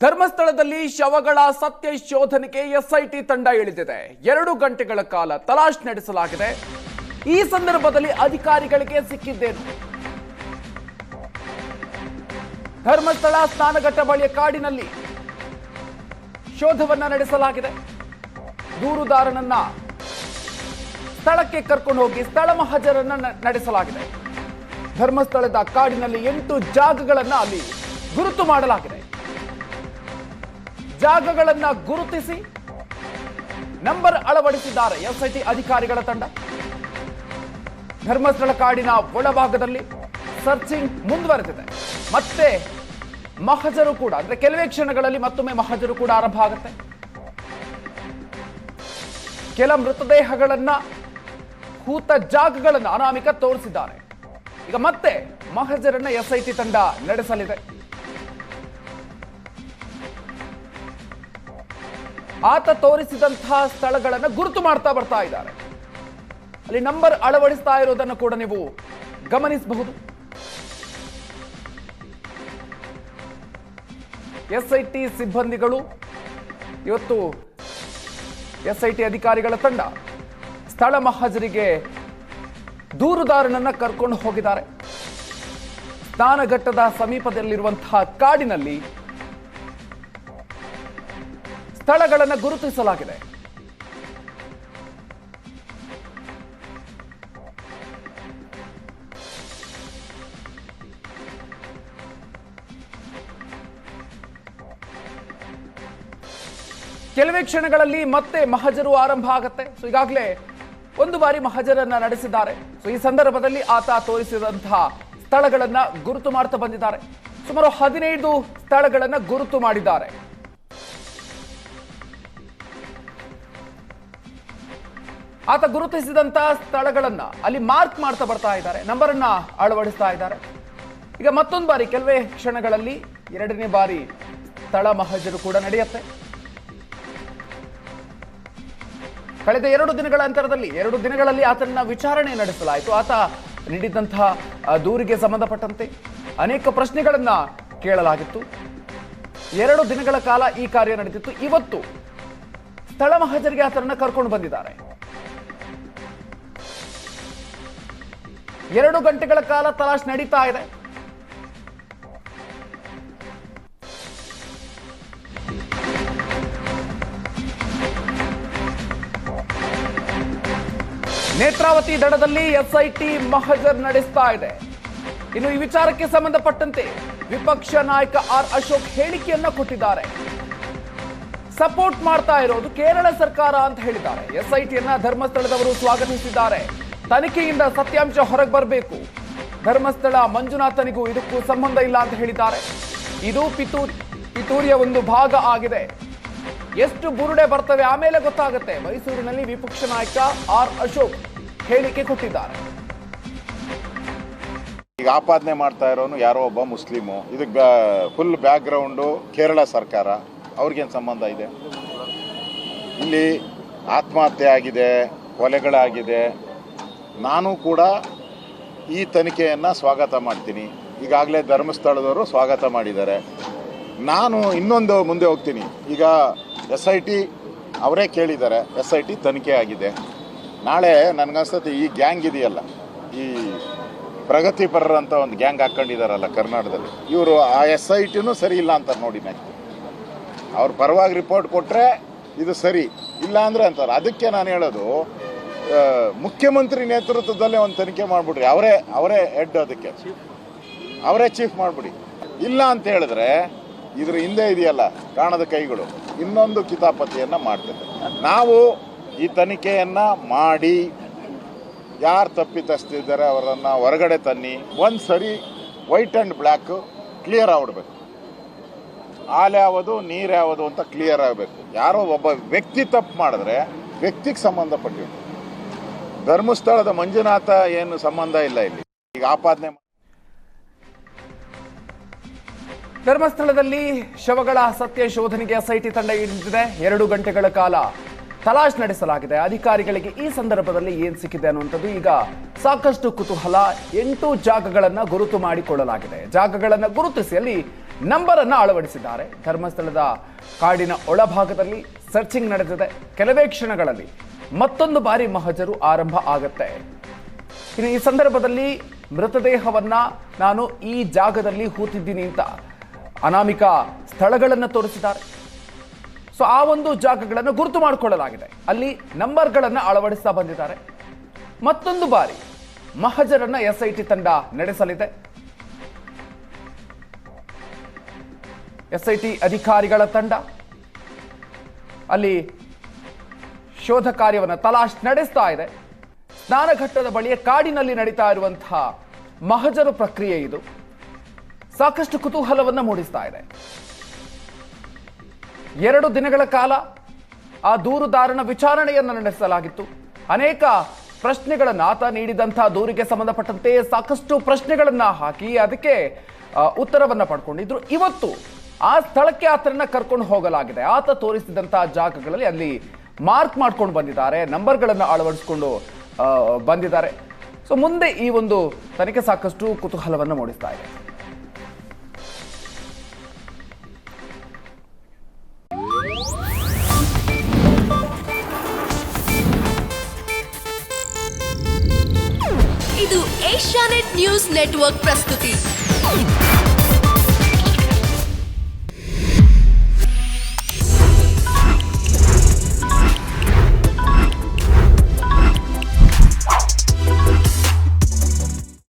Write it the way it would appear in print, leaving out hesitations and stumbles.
ಧರ್ಮಸ್ಥಳದಲ್ಲಿ ಶವಗಳ ಸತ್ಯ ಶೋಧನೆಗೆ ಎಸ್ಐಟಿ ತಂಡ ಇಳಿದಿದೆ. 2 ಗಂಟೆಗಳ ಕಾಲ ತಲಾಶ್ ನಡೆಸಲಾಗಿದೆ. ಈ ಸಂದರ್ಭದಲ್ಲಿ ಅಧಿಕಾರಿಗಳಿಗೆ ಸಿಕ್ಕಿದ್ದೇನು? ಧರ್ಮಸ್ಥಳ ಸ್ನಾನಘಟ್ಟ ಬಳಿಯ ಕಾಡಿನಲ್ಲಿ ಶೋಧವನ್ನ ನಡೆಸಲಾಗಿದೆ. ದೂರುದಾರನನ್ನ ಸ್ಥಳಕ್ಕೆ ಕರ್ಕೊಂಡು ಹೋಗಿ ಸ್ಥಳ ಮಹಜರನ್ನ ನಡೆಸಲಾಗಿದೆ. ಧರ್ಮಸ್ಥಳದ ಕಾಡಿನಲ್ಲಿ 8 ಜಾಗಗಳನ್ನ ಅಲ್ಲಿ ಗುರುತು ಮಾಡಲಾಗಿದೆ. ಜಾಗಗಳನ್ನ ಗುರುತಿಸಿ ನಂಬರ್ ಅಳವಡಿಸಿದ್ದಾರೆ ಎಸ್ಐಟಿ ಅಧಿಕಾರಿಗಳ ತಂಡ. ಧರ್ಮಸ್ಥಳ ಕಾಡಿನ ಒಳಭಾಗದಲ್ಲಿ ಸರ್ಚಿಂಗ್ ಮುಂದುವರೆದಿದೆ. ಮತ್ತೆ ಮಹಜರು ಕೂಡ ಅಂದ್ರೆ ಕೆಲವೇ ಕ್ಷಣಗಳಲ್ಲಿ ಮತ್ತೊಮ್ಮೆ ಮಹಜರು ಕೂಡ ಆರಂಭ ಆಗುತ್ತೆ. ಕೆಲ ಮೃತದೇಹಗಳನ್ನ ಹೂತ ಜಾಗಗಳನ್ನ ಅನಾಮಿಕ ತೋರಿಸಿದ್ದಾರೆ. ಈಗ ಮತ್ತೆ ಮಹಜರನ್ನ ಎಸ್ಐಟಿ ತಂಡ ನಡೆಸಲಿದೆ. ಆತ ತೋರಿಸಿದಂತಹ ಸ್ಥಳಗಳನ್ನು ಗುರುತು ಮಾಡ್ತಾ ಬರ್ತಾ ಇದ್ದಾರೆ. ಅಲ್ಲಿ ನಂಬರ್ ಅಳವಡಿಸ್ತಾ ಇರೋದನ್ನು ಕೂಡ ನೀವು ಗಮನಿಸಬಹುದು. ಎಸ್ಐಟಿ ಸಿಬ್ಬಂದಿಗಳು ಇವತ್ತು ಎಸ್ಐಟಿ ಅಧಿಕಾರಿಗಳ ತಂಡ ಸ್ಥಳ ಮಹಜರಿಗೆ ದೂರುದಾರನನ್ನ ಕರ್ಕೊಂಡು ಹೋಗಿದ್ದಾರೆ. ಸ್ನಾನಘಟ್ಟದ ಸಮೀಪದಲ್ಲಿರುವಂತಹ ಕಾಡಿನಲ್ಲಿ ಸ್ಥಳಗಳನ್ನು ಗುರುತಿಸಲಾಗಿದೆ. ಕೆಲವೇ ಕ್ಷಣಗಳಲ್ಲಿ ಮತ್ತೆ ಮಹಜರು ಆರಂಭ ಆಗುತ್ತೆ. ಈಗಾಗಲೇ 1 ಬಾರಿ ಮಹಜರನ್ನ ನಡೆಸಿದ್ದಾರೆ. ಈ ಸಂದರ್ಭದಲ್ಲಿ ಆತ ತೋರಿಸಿದಂತಹ ಸ್ಥಳಗಳನ್ನ ಗುರುತು ಮಾಡ್ತಾ ಬಂದಿದ್ದಾರೆ. ಸುಮಾರು 15 ಸ್ಥಳಗಳನ್ನ ಗುರುತು ಮಾಡಿದ್ದಾರೆ. ಆತ ಗುರುತಿಸಿದಂತಹ ಸ್ಥಳಗಳನ್ನ ಅಲ್ಲಿ ಮಾರ್ಕ್ ಮಾಡ್ತಾ ಬರ್ತಾ ಇದ್ದಾರೆ. ನಂಬರ್ ಅನ್ನ ಅಳವಡಿಸ್ತಾ ಇದ್ದಾರೆ. ಈಗ ಮತ್ತೊಂದು ಬಾರಿ ಕೆಲವೇ ಕ್ಷಣಗಳಲ್ಲಿ 2ನೇ ಬಾರಿ ಸ್ಥಳ ಮಹಜರು ಕೂಡ ನಡೆಯುತ್ತೆ. ಕಳೆದ 2 ದಿನಗಳ ಅಂತರದಲ್ಲಿ 2 ದಿನಗಳಲ್ಲಿ ಆತನ ವಿಚಾರಣೆ ನಡೆಸಲಾಯಿತು. ಆತ ನೀಡಿದಂತಹ ದೂರಿಗೆ ಸಂಬಂಧಪಟ್ಟಂತೆ ಅನೇಕ ಪ್ರಶ್ನೆಗಳನ್ನ ಕೇಳಲಾಗಿತ್ತು. 2 ದಿನಗಳ ಕಾಲ ಈ ಕಾರ್ಯ ನಡೆದಿತ್ತು. ಇವತ್ತು ಸ್ಥಳ ಮಹಜರಿಗೆ ಆತನನ್ನ ಕರ್ಕೊಂಡು ಬಂದಿದ್ದಾರೆ. 2 ಗಂಟೆಗಳ ಕಾಲ ತಲಾಶ್ ನಡೀತಾ ಇದೆ. ನೇತ್ರಾವತಿ ದಡದಲ್ಲಿ ಎಸ್ಐಟಿ ಮಹಜರ್ ನಡೆಸ್ತಾ ಇದೆ. ಇನ್ನು ಈ ವಿಚಾರಕ್ಕೆ ಸಂಬಂಧಪಟ್ಟಂತೆ ವಿಪಕ್ಷ ನಾಯಕ ಆರ್ ಅಶೋಕ್ ಹೇಳಿಕೆಯನ್ನ ಕೊಟ್ಟಿದ್ದಾರೆ. ಸಪೋರ್ಟ್ ಮಾಡ್ತಾ ಇರೋದು ಕೇರಳ ಸರ್ಕಾರ ಅಂತ ಹೇಳಿದ್ದಾರೆ. ಎಸ್ಐಟಿಯನ್ನ ಧರ್ಮಸ್ಥಳದವರು ಸ್ವಾಗತಿಸಿದ್ದಾರೆ. ತನಿಖೆಯಿಂದ ಸತ್ಯಾಂಶ ಹೊರಗೆ ಬರಬೇಕು. ಧರ್ಮಸ್ಥಳ ಮಂಜುನಾಥನಿಗೂ ಇದಕ್ಕೂ ಸಂಬಂಧ ಇಲ್ಲ ಅಂತ ಹೇಳಿದ್ದಾರೆ. ಇದು ಪಿತೂರಿಯ ಒಂದು ಭಾಗ ಆಗಿದೆ. ಎಷ್ಟು ಬುರುಡೆ ಬರ್ತವೆ ಆಮೇಲೆ ಗೊತ್ತಾಗುತ್ತೆ. ಮೈಸೂರಿನಲ್ಲಿ ವಿಪಕ್ಷ ನಾಯಕ ಆರ್ ಅಶೋಕ್ ಹೇಳಿಕೆ ಕೊಟ್ಟಿದ್ದಾರೆ. ಈಗ ಆಪಾದನೆ ಮಾಡ್ತಾ ಇರೋನು ಯಾರೋ ಒಬ್ಬ ಮುಸ್ಲಿಮು. ಇದಕ್ಕೆ ಫುಲ್ ಬ್ಯಾಕ್ ಗ್ರೌಂಡು ಕೇರಳ ಸರ್ಕಾರ. ಅವ್ರಿಗೇನು ಸಂಬಂಧ ಇದೆ? ಇಲ್ಲಿ ಆತ್ಮಹತ್ಯೆ ಆಗಿದೆ, ಕೊಲೆಗಳಾಗಿದೆ. ನಾನು ಕೂಡ ಈ ತನಿಖೆಯನ್ನು ಸ್ವಾಗತ ಮಾಡ್ತೀನಿ. ಈಗಾಗಲೇ ಧರ್ಮಸ್ಥಳದವರು ಸ್ವಾಗತ ಮಾಡಿದ್ದಾರೆ. ನಾನು ಇನ್ನೊಂದು ಮುಂದೆ ಹೋಗ್ತೀನಿ. ಈಗ ಎಸ್ಐಟಿ ಅವರೇ ಕೇಳಿದ್ದಾರೆ. ಎಸ್ಐಟಿ ತನಿಖೆ ಆಗಿದೆ. ನಾಳೆ ನನಗನ್ಸುತ್ತೆ ಈ ಗ್ಯಾಂಗ್ ಇದೆಯಲ್ಲ, ಈ ಪ್ರಗತಿಪರರು ಅಂತ ಒಂದು ಗ್ಯಾಂಗ್ ಹಾಕ್ಕೊಂಡಿದ್ದಾರಲ್ಲ ಕರ್ನಾಟಕದಲ್ಲಿ, ಇವರು ಆ ಎಸ್ಐಟಿನೂ ಸರಿ ಇಲ್ಲ ಅಂತ ನೋಡಿ. ನೆಕ್ಸ್ಟ್ ಅವ್ರ ಪರವಾಗಿ ರಿಪೋರ್ಟ್ ಕೊಟ್ಟರೆ ಇದು ಸರಿ, ಇಲ್ಲ ಅಂದರೆ ಅಂತಾರೆ. ಅದಕ್ಕೆ ನಾನು ಹೇಳೋದು, ಮುಖ್ಯಮಂತ್ರಿ ನೇತೃತ್ವದಲ್ಲೇ ಒಂದು ತನಿಖೆ ಮಾಡಿಬಿಡ್ರಿ. ಅವರೇ ಹೆಡ್, ಅದಕ್ಕೆ ಅವರೇ ಚೀಫ್ ಮಾಡಿಬಿಡಿ. ಇಲ್ಲ ಅಂತ ಹೇಳಿದ್ರೆ ಇದ್ರ ಹಿಂದೆ ಇದೆಯಲ್ಲ ಕಾಣದ ಕೈಗಳು, ಇನ್ನೊಂದು ಕಿತಾಪತಿಯನ್ನು ಮಾಡ್ತಿದ್ದಾರೆ. ನಾವು ಈ ತನಿಖೆಯನ್ನು ಮಾಡಿ ಯಾರು ತಪ್ಪಿತಸ್ತಿದ್ದಾರೆ ಅವರನ್ನು ಹೊರಗಡೆ ತನ್ನಿ. ಒಂದು ಸರಿ ವೈಟ್ ಆ್ಯಂಡ್ ಬ್ಲ್ಯಾಕ್ ಕ್ಲಿಯರ್ ಆಗ್ಬಿಡ್ಬೇಕು. ಹಾಲು ಯಾವುದು ನೀರು ಯಾವುದು ಅಂತ ಕ್ಲಿಯರ್ ಆಗಬೇಕು. ಯಾರೋ ಒಬ್ಬ ವ್ಯಕ್ತಿ ತಪ್ಪು ಮಾಡಿದ್ರೆ ವ್ಯಕ್ತಿಗೆ ಸಂಬಂಧಪಟ್ಟಿದ್ದು. ಧರ್ಮಸ್ಥಳದ ಮಂಜುನಾಥ ಏನು ಸಂಬಂಧ ಇಲ್ಲ ಇಲ್ಲಿ. ಈಗ ಆಪಾದನೆ ಧರ್ಮಸ್ಥಳದಲ್ಲಿ ಶವಗಳ ಸತ್ಯ ಶೋಧನೆಗೆ ಎಸ್ಐಟಿ ತಂಡ ಇಳಿದಿದೆ. 2 ಗಂಟೆಗಳ ಕಾಲ ತಲಾಶ್ ನಡೆಸಲಾಗಿದೆ. ಅಧಿಕಾರಿಗಳಿಗೆ ಈ ಸಂದರ್ಭದಲ್ಲಿ ಏನ್ ಸಿಕ್ಕಿದೆ ಅನ್ನುವಂಥದ್ದು ಈಗ ಸಾಕಷ್ಟು ಕುತೂಹಲ. 8 ಜಾಗಗಳನ್ನ ಗುರುತು ಮಾಡಿಕೊಳ್ಳಲಾಗಿದೆ. ಜಾಗಗಳನ್ನ ಗುರುತಿಸಿ ಅಲ್ಲಿ ನಂಬರ್ ಅನ್ನು ಅಳವಡಿಸಿದ್ದಾರೆ. ಧರ್ಮಸ್ಥಳದ ಕಾಡಿನ ಒಳಭಾಗದಲ್ಲಿ ಸರ್ಚಿಂಗ್ ನಡೆದಿದೆ. ಕೆಲವೇ ಕ್ಷಣಗಳಲ್ಲಿ ಮತ್ತೊಂದು ಬಾರಿ ಮಹಜರು ಆರಂಭ ಆಗುತ್ತೆ. ಇನ್ನು ಈ ಸಂದರ್ಭದಲ್ಲಿ ಮೃತದೇಹವನ್ನ ನಾನು ಈ ಜಾಗದಲ್ಲಿ ಹೂತಿದ್ದೀನಿ ಅಂತ ಅನಾಮಿಕ ಸ್ಥಳಗಳನ್ನು ತೋರಿಸಿದ್ದಾರೆ. ಸೊ ಆ ಒಂದು ಜಾಗಗಳನ್ನು ಗುರುತು ಮಾಡಿಕೊಳ್ಳಲಾಗಿದೆ. ಅಲ್ಲಿ ನಂಬರ್ಗಳನ್ನು ಅಳವಡಿಸ್ತಾ ಬಂದಿದ್ದಾರೆ. ಮತ್ತೊಂದು ಬಾರಿ ಮಹಜರನ್ನ ಎಸ್ಐಟಿ ತಂಡ ನಡೆಸಲಿದೆ. ಎಸ್ಐಟಿ ಅಧಿಕಾರಿಗಳ ತಂಡ ಅಲ್ಲಿ ಶೋಧ ಕಾರ್ಯವನ್ನು ತಲಾಶ್ ನಡೆಸ್ತಾ ಇದೆ. ಸ್ನಾನಘಟ್ಟದ ಬಳಿಯ ಕಾಡಿನಲ್ಲಿ ನಡೀತಾ ಇರುವಂತಹ ಮಹಜರು ಪ್ರಕ್ರಿಯೆ ಇದು ಸಾಕಷ್ಟು ಕುತೂಹಲವನ್ನು ಮೂಡಿಸ್ತಾ ಇದೆ. 2 ದಿನಗಳ ಕಾಲ ಆ ದೂರುದಾರನ ವಿಚಾರಣೆಯನ್ನು ನಡೆಸಲಾಗಿತ್ತು. ಅನೇಕ ಪ್ರಶ್ನೆಗಳನ್ನು ಆತ ನೀಡಿದಂತಹ ದೂರಿಗೆ ಸಂಬಂಧಪಟ್ಟಂತೆ ಸಾಕಷ್ಟು ಪ್ರಶ್ನೆಗಳನ್ನ ಹಾಕಿ ಅದಕ್ಕೆ ಉತ್ತರವನ್ನ ಪಡ್ಕೊಂಡಿದ್ರು. ಇವತ್ತು ಆ ಸ್ಥಳಕ್ಕೆ ಆತನನ್ನ ಕರ್ಕೊಂಡು ಹೋಗಲಾಗಿದೆ. ಆತ ತೋರಿಸಿದಂತಹ ಜಾಗಗಳಲ್ಲಿ ಅಲ್ಲಿ ಮಾರ್ಕ್ ಮಾಡ್ಕೊಂಡು ಬಂದಿದ್ದಾರೆ, ನಂಬರ್ಗಳನ್ನು ಅಳವಡಿಸಿಕೊಂಡು ಬಂದಿದ್ದಾರೆ. ಸೊ ಮುಂದೆ ಈ ಒಂದು ತನಿಖೆ ಸಾಕಷ್ಟು ಕುತೂಹಲವನ್ನು ಮೂಡಿಸ್ತಾ ಇದೆ. ಇದು ಏಷ್ಯಾನೆಟ್ ನ್ಯೂಸ್ ನೆಟ್ವರ್ಕ್ ಪ್ರಸ್ತುತಿ.